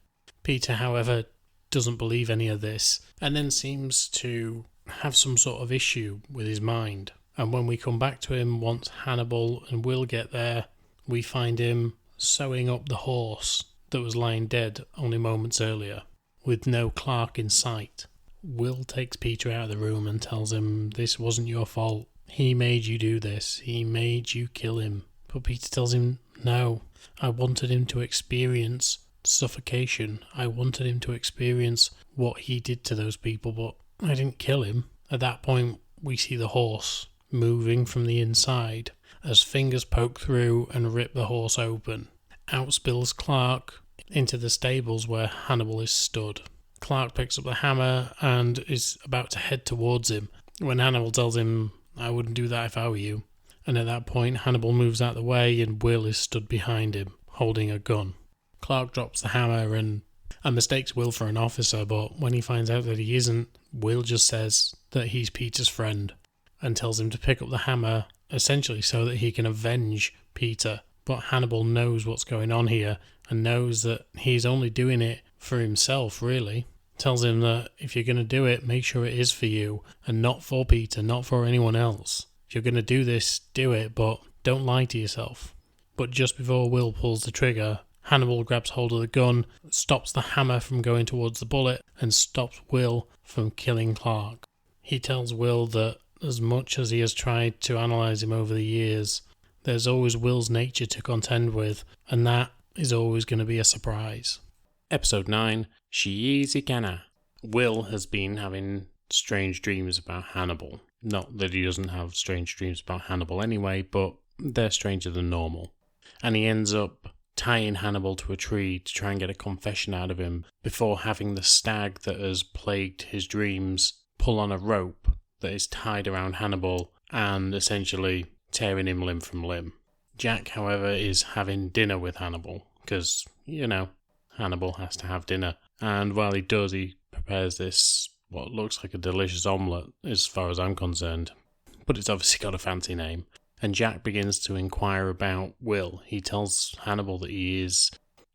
Peter, however, doesn't believe any of this and then seems to have some sort of issue with his mind. And when we come back to him, once Hannibal and Will get there, we find him sewing up the horse that was lying dead only moments earlier, with no Clark in sight. Will takes Peter out of the room and tells him, this wasn't your fault. He made you do this. He made you kill him. But Peter tells him, no, I wanted him to experience suffocation. I wanted him to experience what he did to those people, but I didn't kill him. At that point, we see the horse moving from the inside as fingers poke through and rip the horse open. Out spills Clark into the stables where Hannibal is stood. Clark picks up the hammer and is about to head towards him when Hannibal tells him, "I wouldn't do that if I were you." And at that point, Hannibal moves out of the way and Will is stood behind him, holding a gun. Clark drops the hammer and mistakes Will for an officer, but when he finds out that he isn't, Will just says that he's Peter's friend and tells him to pick up the hammer, essentially so that he can avenge Peter. But Hannibal knows what's going on here and knows that he's only doing it for himself, really. Tells him that if you're going to do it, make sure it is for you and not for Peter, not for anyone else. If you're going to do this, do it, but don't lie to yourself. But just before Will pulls the trigger, Hannibal grabs hold of the gun, stops the hammer from going towards the bullet, and stops Will from killing Clark. He tells Will that as much as he has tried to analyse him over the years, there's always Will's nature to contend with, and that is always going to be a surprise. Episode 9, Shiizi Kana. Will has been having strange dreams about Hannibal. Not that he doesn't have strange dreams about Hannibal anyway, but they're stranger than normal. And he ends up tying Hannibal to a tree to try and get a confession out of him before having the stag that has plagued his dreams pull on a rope that is tied around Hannibal and essentially tearing him limb from limb. Jack, however, is having dinner with Hannibal because, Hannibal has to have dinner. And while he does, he prepares this, what looks like a delicious omelette as far as I'm concerned. But it's obviously got a fancy name. And Jack begins to inquire about Will. He tells Hannibal that he is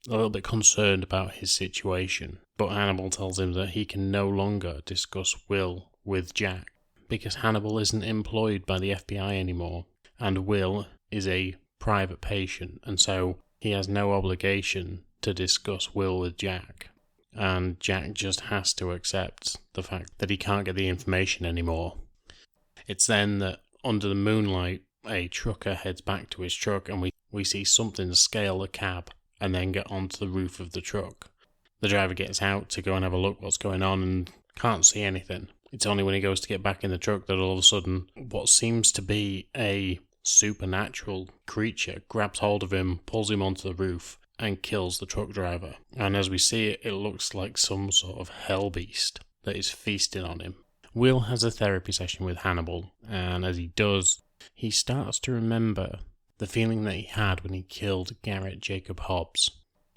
a little bit concerned about his situation. But Hannibal tells him that he can no longer discuss Will with Jack because Hannibal isn't employed by the FBI anymore. And Will is a private patient, and so he has no obligation to discuss Will with Jack. And Jack just has to accept the fact that he can't get the information anymore. It's then that under the moonlight, a trucker heads back to his truck and we see something scale the cab and then get onto the roof of the truck. The driver gets out to go and have a look what's going on and can't see anything. It's only when he goes to get back in the truck that all of a sudden what seems to be a supernatural creature grabs hold of him, pulls him onto the roof and kills the truck driver. And as we see it, it looks like some sort of hell beast that is feasting on him. Will has a therapy session with Hannibal, and as he does, he starts to remember the feeling that he had when he killed Garrett Jacob Hobbs.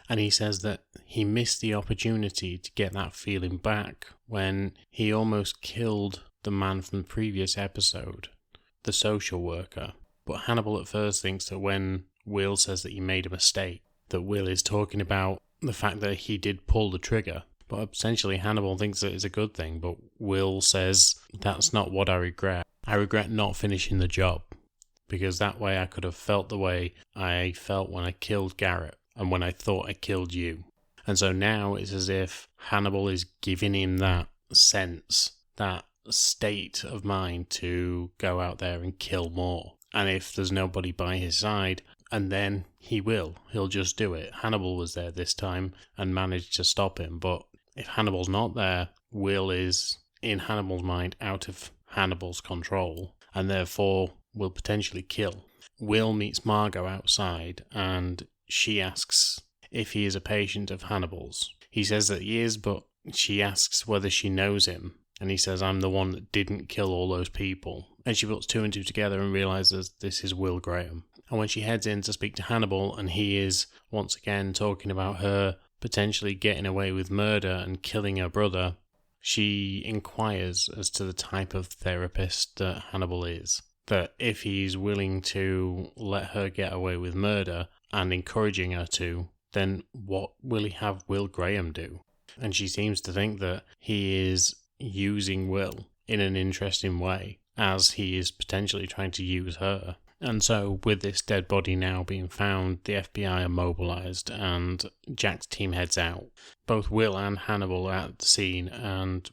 And he says that he missed the opportunity to get that feeling back when he almost killed the man from the previous episode, the social worker. But Hannibal at first thinks that when Will says that he made a mistake, that Will is talking about the fact that he did pull the trigger. But essentially Hannibal thinks that it's a good thing, but Will says, that's not what I regret. I regret not finishing the job, because that way I could have felt the way I felt when I killed Garrett and when I thought I killed you. And so now it's as if Hannibal is giving him that sense, that state of mind to go out there and kill more. And if there's nobody by his side, and then he'll just do it. Hannibal was there this time and managed to stop him, but if Hannibal's not there, Will is, in Hannibal's mind, out of Hannibal's control, and therefore will potentially kill. Will meets Margot outside, and she asks if he is a patient of Hannibal's. He says that he is, but she asks whether she knows him, and he says, I'm the one that didn't kill all those people. And she puts two and two together and realises this is Will Graham. And when she heads in to speak to Hannibal, and he is once again talking about her potentially getting away with murder and killing her brother, she inquires as to the type of therapist that Hannibal is. That if he's willing to let her get away with murder and encouraging her to, then what will he have Will Graham do? And she seems to think that he is using Will in an interesting way, as he is potentially trying to use her. And so, with this dead body now being found, the FBI are mobilised and Jack's team heads out. Both Will and Hannibal are at the scene, and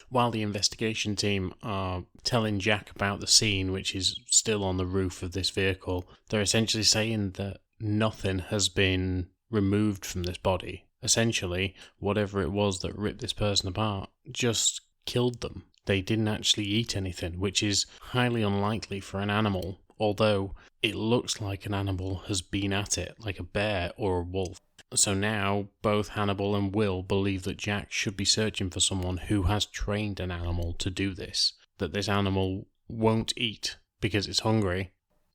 while the investigation team are telling Jack about the scene, which is still on the roof of this vehicle, they're essentially saying that nothing has been removed from this body. Essentially, whatever it was that ripped this person apart just killed them. they didn't actually eat anything, which is highly unlikely for an animal, although it looks like an animal has been at it, like a bear or a wolf. So now both Hannibal and Will believe that Jack should be searching for someone who has trained an animal to do this, that this animal won't eat because it's hungry,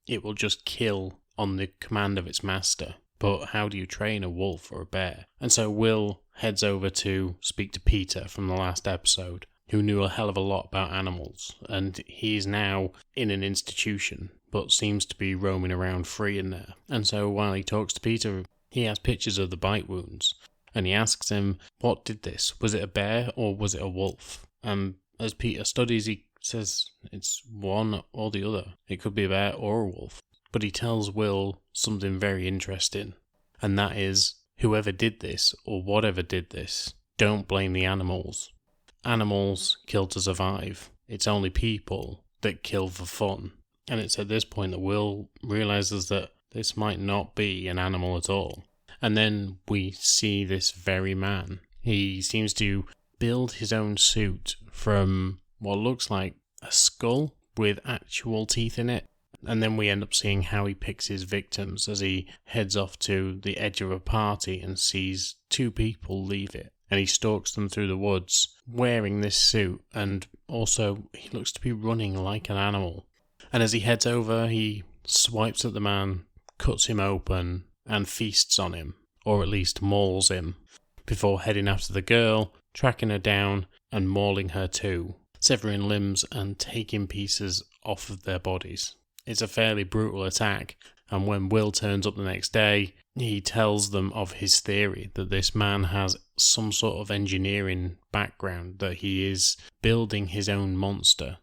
it will just kill on the command of its master. But how do you train a wolf or a bear? And so Will heads over to speak to Peter from the last episode, who knew a hell of a lot about animals, and he's now in an institution, but seems to be roaming around free in there. And so while he talks to Peter, he has pictures of the bite wounds, and he asks him, what did this? Was it a bear or was it a wolf? And as Peter studies, he says it's one or the other. It could be a bear or a wolf. But he tells Will something very interesting, and that is, whoever did this, or whatever did this, don't blame the animals. Animals kill to survive. It's only people that kill for fun. And it's at this point that Will realizes that this might not be an animal at all. And then we see this very man. He seems to build his own suit from what looks like a skull with actual teeth in it. And then we end up seeing how he picks his victims as he heads off to the edge of a party and sees two people leave it. And he stalks them through the woods wearing this suit, and also he looks to be running like an animal. And as he heads over, he swipes at the man, cuts him open, and feasts on him, or at least mauls him, before heading after the girl, tracking her down and mauling her too, severing limbs and taking pieces off of their bodies. It's a fairly brutal attack, and when Will turns up the next day, he tells them of his theory that this man has some sort of engineering background, that he is building his own monster.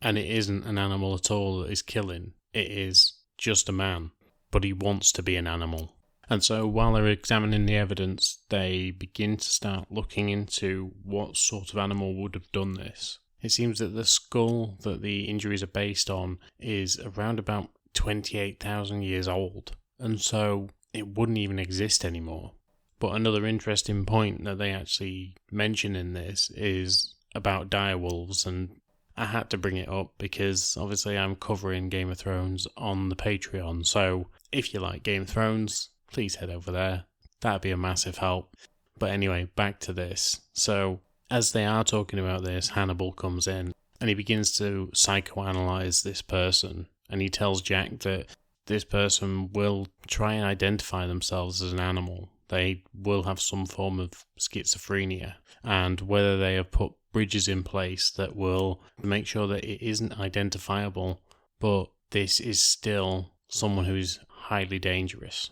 And it isn't an animal at all that is killing, it is just a man, but he wants to be an animal. And so while they're examining the evidence, they begin to start looking into what sort of animal would have done this. It seems that the skull that the injuries are based on is around about 28,000 years old, and so it wouldn't even exist anymore. But another interesting point that they actually mention in this is about direwolves, and I had to bring it up because obviously I'm covering Game of Thrones on the Patreon, so if you like Game of Thrones, please head over there. That'd be a massive help. But anyway, back to this. So as they are talking about this, Hannibal comes in and he begins to psychoanalyze this person, and he tells Jack that this person will try and identify themselves as an animal. They will have some form of schizophrenia, and whether they have put bridges in place that will make sure that it isn't identifiable, but this is still someone who's highly dangerous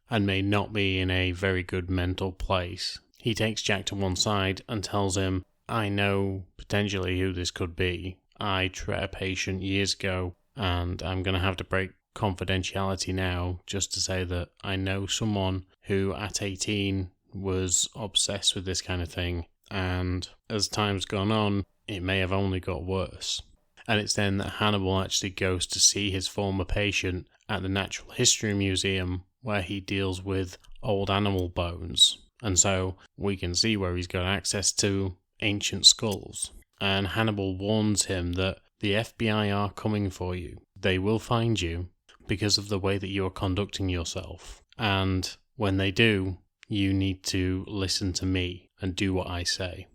and may not be in a very good mental place. He takes Jack to one side and tells him, I know potentially who this could be. I treated a patient years ago, and I'm going to have to break confidentiality now just to say that I know someone who at 18 was obsessed with this kind of thing, and as time's gone on, it may have only got worse. And it's then that Hannibal actually goes to see his former patient at the Natural History Museum, where he deals with old animal bones. And so we can see where he's got access to ancient skulls. And Hannibal warns him that the FBI are coming for you. They will find you because of the way that you are conducting yourself. And when they do, you need to listen to me and do what I say.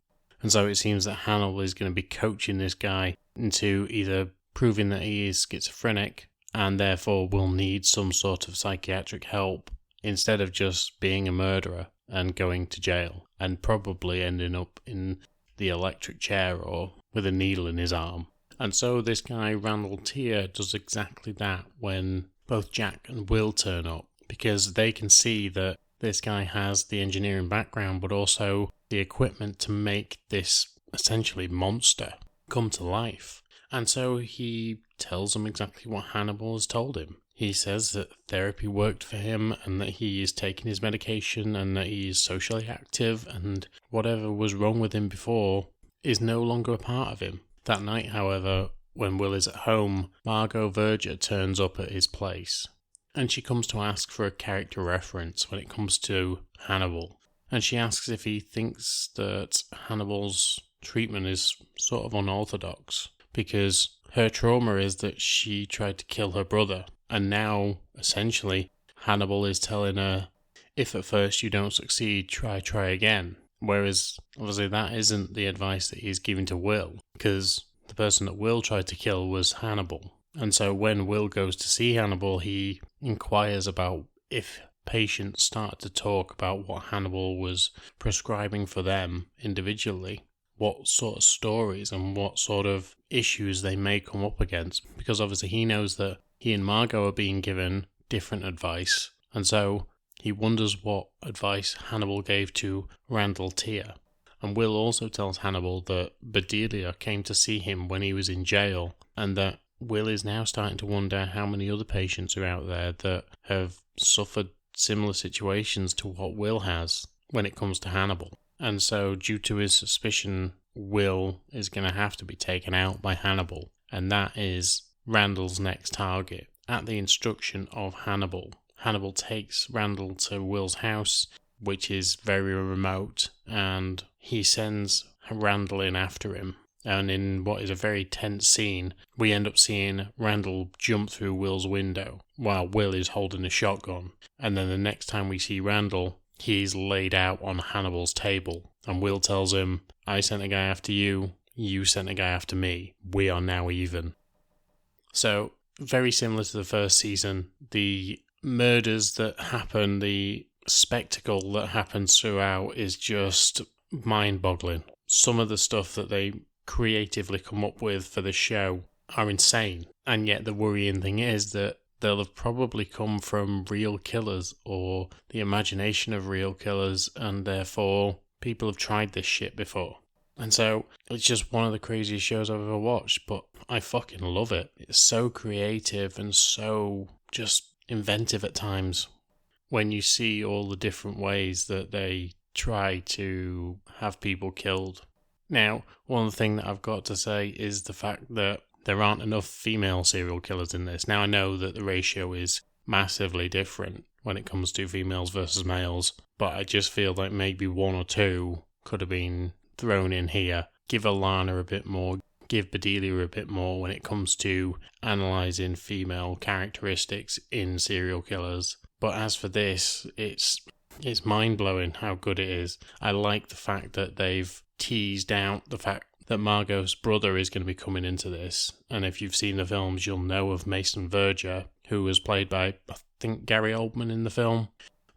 And so it seems that Hannibal is going to be coaching this guy into either proving that he is schizophrenic and therefore will need some sort of psychiatric help instead of just being a murderer and going to jail and probably ending up in the electric chair or with a needle in his arm. And so this guy, Randall Tier, does exactly that when both Jack and Will turn up, because they can see that this guy has the engineering background but also the equipment to make this essentially monster come to life. And so he tells them exactly what Hannibal has told him. He says that therapy worked for him and that he is taking his medication and that he is socially active, and whatever was wrong with him before is no longer a part of him. That night, however, when Will is at home, Margot Verger turns up at his place, and she comes to ask for a character reference when it comes to Hannibal. And she asks if he thinks that Hannibal's treatment is sort of unorthodox, because her trauma is that she tried to kill her brother, and now, essentially, Hannibal is telling her, if at first you don't succeed, try again. Whereas, obviously, that isn't the advice that he's giving to Will, because the person that Will tried to kill was Hannibal. And so when Will goes to see Hannibal, he inquires about if patients start to talk about what Hannibal was prescribing for them individually, what sort of stories and what sort of issues they may come up against. Because obviously he knows that he and Margot are being given different advice, and so he wonders what advice Hannibal gave to Randall Tier. And Will also tells Hannibal that Bedelia came to see him when he was in jail, and that Will is now starting to wonder how many other patients are out there that have suffered similar situations to what Will has when it comes to Hannibal. And so, due to his suspicion, Will is going to have to be taken out by Hannibal, and that is Randall's next target. At the instruction of Hannibal, Hannibal takes Randall to Will's house, which is very remote, and he sends Randall in after him. And in what is a very tense scene, we end up seeing Randall jump through Will's window while Will is holding a shotgun. And then the next time we see Randall, he's laid out on Hannibal's table. And Will tells him, I sent a guy after you, you sent a guy after me. We are now even. So, very similar to the first season, the murders that happen, the spectacle that happens throughout is just mind-boggling. Some of the stuff that they creatively come up with for the show are insane, and yet the worrying thing is that they'll have probably come from real killers or the imagination of real killers, and therefore people have tried this shit before. And so it's just one of the craziest shows I've ever watched, but I fucking love it. It's so creative and so just inventive at times when you see all the different ways that they try to have people killed. Now, one thing that I've got to say is the fact that there aren't enough female serial killers in this. Now, I know that the ratio is massively different when it comes to females versus males, but I just feel like maybe one or two could have been thrown in here. Give Alana a bit more, give Bedelia a bit more when it comes to analysing female characteristics in serial killers. But as for this, it's mind-blowing how good it is. I like the fact that they've teased out the fact that Margot's brother is going to be coming into this. And if you've seen the films, you'll know of Mason Verger, who was played by, I think, Gary Oldman in the film.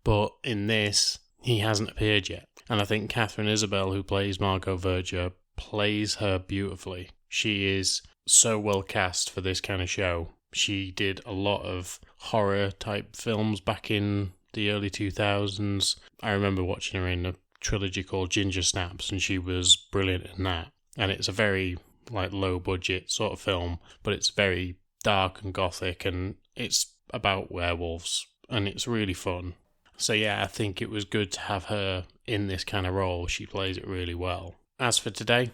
But in this, he hasn't appeared yet. And I think Catherine Isabel, who plays Margot Verger, plays her beautifully. She is so well cast for this kind of show. She did a lot of horror-type films back in the early 2000s. I remember watching her in a trilogy called Ginger Snaps, and she was brilliant in that. And it's a very low budget sort of film, but it's very dark and gothic, and it's about werewolves, and it's really fun. So yeah, I think it was good to have her in this kind of role. She plays it really well. As for today,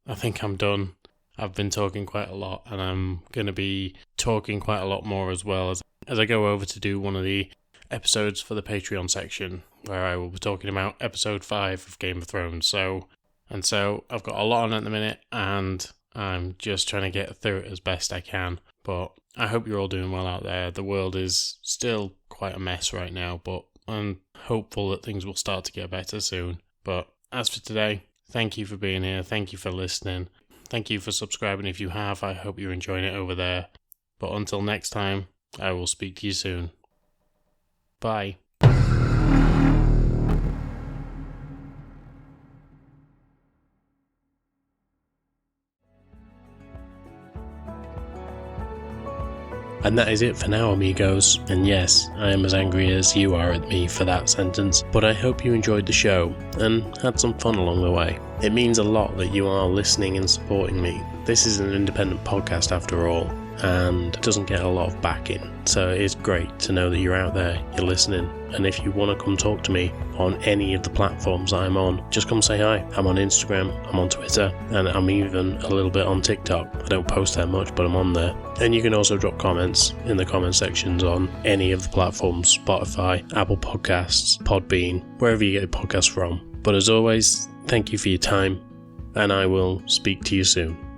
I think I'm done. I've been talking quite a lot, and I'm going to be talking quite a lot more as well as I go over to do one of the episodes for the Patreon section, where I will be talking about episode 5 of Game of Thrones. So I've got a lot on at the minute, and I'm just trying to get through it as best I can. But I hope you're all doing well out there. The world is still quite a mess right now, but I'm hopeful that things will start to get better soon. But as for today, thank you for being here. Thank you for listening. Thank you for subscribing if you have. I hope you're enjoying it over there. But until next time, I will speak to you soon. Bye. And that is it for now, amigos. And yes, I am as angry as you are at me for that sentence, but I hope you enjoyed the show and had some fun along the way. It means a lot that you are listening and supporting me. This is an independent podcast after all, and it doesn't get a lot of backing, so it's great to know that you're out there, you're listening. And if you want to come talk to me on any of the platforms I'm on, just come say hi. I'm on Instagram, I'm on Twitter, and I'm even a little bit on TikTok. I don't post that much, but I'm on there. And you can also drop comments in the comment sections on any of the platforms: Spotify, Apple Podcasts, Podbean, wherever you get your podcasts from. But as always, thank you for your time, and I will speak to you soon.